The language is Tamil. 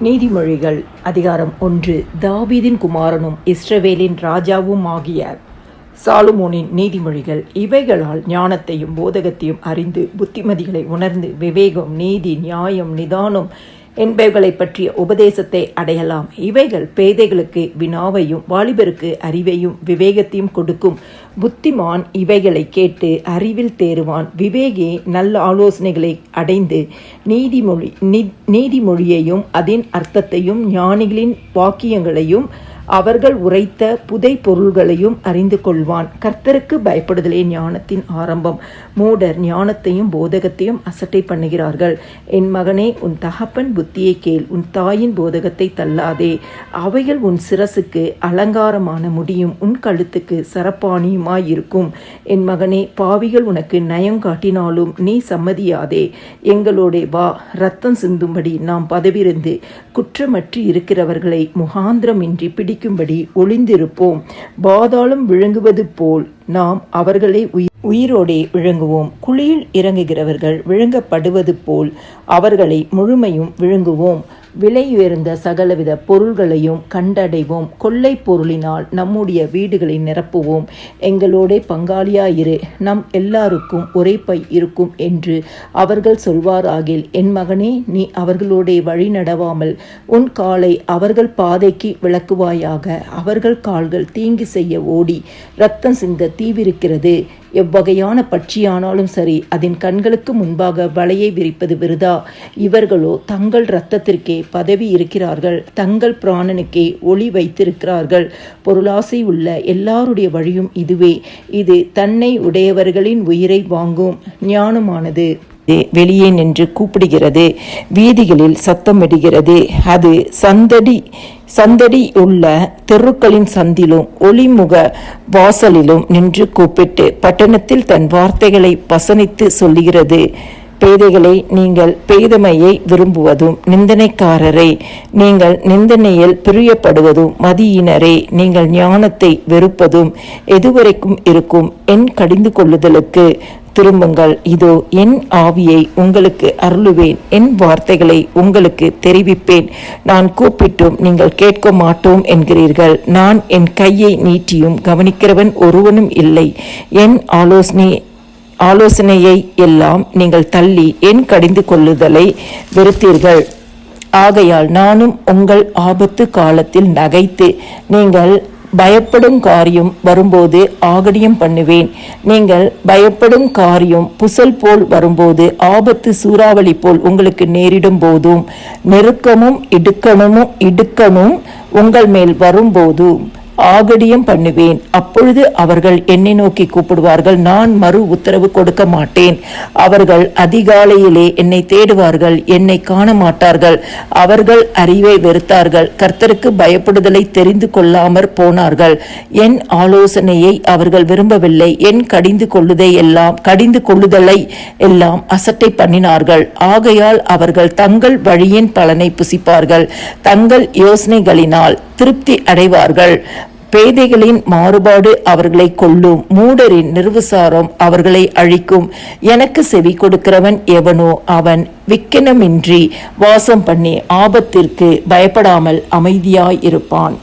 நீதிமொழிகள் அதிகாரம் 1. தாவீதின் குமாரனும் இஸ்ரவேலின் ராஜாவும் ஆகிய சாலமோனின் நீதிமொழிகள். இவைகளால் ஞானத்தையும் போதகத்தையும் அறிந்து புத்திமதிகளை உணர்ந்து விவேகம், நீதி, நியாயம், நிதானம் என்பவைகளை பற்றிய உபதேசத்தை அடையலாம். இவைகள் பேதைகளுக்கு வினாவையும் வாலிபருக்கு அறிவையும் விவேகத்தையும் கொடுக்கும். புத்திமான் இவைகளை கேட்டு அறிவில் தேறுவான். விவேகி நல்ல ஆலோசனைகளை அடைந்து நீதிமொழியையும் அதன் அர்த்தத்தையும் ஞானிகளின் வாக்கியங்களையும் அவர்கள் உரைத்த புதை பொருள்களையும் அறிந்து கொள்வான். கர்த்தருக்கு பயப்படுதலே ஞானத்தின் ஆரம்பம். மூடர் ஞானத்தையும் போதகத்தையும் அசட்டை பண்ணுகிறார்கள். என் மகனே, உன் தகப்பன் புத்தியை கேள், உன் தாயின் போதகத்தை தள்ளாதே. அவைகள் உன் சிரசுக்கு அலங்காரமான முடியும், உன் கழுத்துக்கு சரப்பாணியுமாயிருக்கும். என் மகனே, பாவிகள் உனக்கு நயங்காட்டினாலும் நீ சம்மதியாதே. எங்களோடே வா, இரத்தம் சிந்தும்படி நாம் பதவிருந்து குற்றமற்று இருக்கிறவர்களை முகாந்திரமின்றி பிடிக்கும்படி ஒளிந்திருப்போம். பாதாளம் விழுங்குவது போல் நாம் அவர்களை உயிரோடே விழுங்குவோம். குழியில் இறங்குகிறவர்கள் விழுங்கப்படுவது போல் அவர்களை முழுமையும் விழுங்குவோம். விலை உயர்ந்த சகலவித பொருள்களையும் கண்டடைவோம். கொள்ளை பொருளினால் நம்முடைய வீடுகளை நிரப்புவோம். எங்களோட பங்காளியாயிரு, நம் எல்லாருக்கும் ஒரே பை இருக்கும் என்று அவர்கள் சொல்வாராகில், என் மகனே, நீ அவர்களோட வழி நடவாமல் உன் காலை அவர்கள் பாதைக்கு விளக்குவாயாக. அவர்கள் கால்கள் தீங்கு செய்ய ஓடி இரத்தம் சிந்த தீவிரிக்கிறது. எவ்வகையான பட்சியானாலும் சரி, அதன் கண்களுக்கு முன்பாக வலையை விரிப்பது விருதா. இவர்களோ தங்கள் இரத்தத்திற்கே பதவி இருக்கிறார்கள், தங்கள் பிராணனுக்கே ஒளி வைத்திருக்கிறார்கள். பொருளாசை உள்ள எல்லாருடைய வழியும் இதுவே. இது தன்னை உடையவர்களின் உயிரை வாங்கும். ஞானமானது வெளியே நின்று கூப்பிடுகிறது, வீதிகளில் சத்தமிடுகிறது. அது சந்தடி உள்ள தெருக்களின் சந்திலும் ஒளிமுக வாசலிலும் நின்று கூப்பிட்டு பட்டணத்தில் தன் வார்த்தைகளை வசனித்து சொல்லுகிறது. பேதைகளை, நீங்கள் பேதமையை விரும்புவதும், நிந்தனைக்காரரை, நீங்கள் நிந்தனையில் பிரியப்படுவதும், மதியினரே, நீங்கள் ஞானத்தை வெறுப்பதும் எதுவரைக்கும் இருக்கும்? என் கடிந்து கொள்ளுதலுக்கு திரும்புங்கள். இதோ என் ஆவியை உங்களுக்கு அருளுவேன், என் வார்த்தைகளை உங்களுக்கு தெரிவிப்பேன். நான் கூப்பிட்டும் நீங்கள் கேட்க மாட்டோம் என்கிறீர்கள். நான் என் கையை நீட்டியும் கவனிக்கிறவன் ஒருவனும் இல்லை. என் ஆலோசனையை எல்லாம் நீங்கள் தள்ளி என் கடிந்து கொள்ளுதலை வெறுத்தீர்கள். ஆகையால் நானும் உங்கள் ஆபத்து காலத்தில் நகைத்து நீங்கள் பயப்படும் காரியம் வரும்போது ஆகடியம் பண்ணுவேன். நீங்கள் பயப்படும் காரியம் புசல் போல் வரும்போது, ஆபத்து சூறாவளி போல் உங்களுக்கு நேரிடும் போதும், நெருக்கமும் இடுக்கணும் உங்கள் மேல் வரும்போதும் ஆகடியம் பண்ணுவேன். அப்பொழுது அவர்கள் என்னை நோக்கி கூப்பிடுவார்கள், நான் மறு உத்தரவு கொடுக்க மாட்டேன். அவர்கள் அதிகாலையிலே என்னை தேடுவார்கள், என்னை காண மாட்டார்கள். அவர்கள் அறிவை வெறுத்தார்கள், கர்த்தருக்கு பயப்படுதலை தெரிந்து கொள்ளாமற் போனார்கள். என் ஆலோசனையை அவர்கள் விரும்பவில்லை. என் கடிந்து கொள்ளுதலை எல்லாம் அசட்டை பண்ணினார்கள். ஆகையால் அவர்கள் தங்கள் வழியின் பலனை புசிப்பார்கள், தங்கள் யோசனைகளினால் திருப்தி அடைவார்கள். பேதைகளின் மாறுபாடு அவர்களை கொல்லும், மூடரின் நிர்விசாரம் அவர்களை அழிக்கும். எனக்கு செவி கொடுக்கிறவன் எவனோ அவன் விக்கினமின்றி வாசம் பண்ணி ஆபத்திற்கு பயப்படாமல் அமைதியாயிருப்பான்.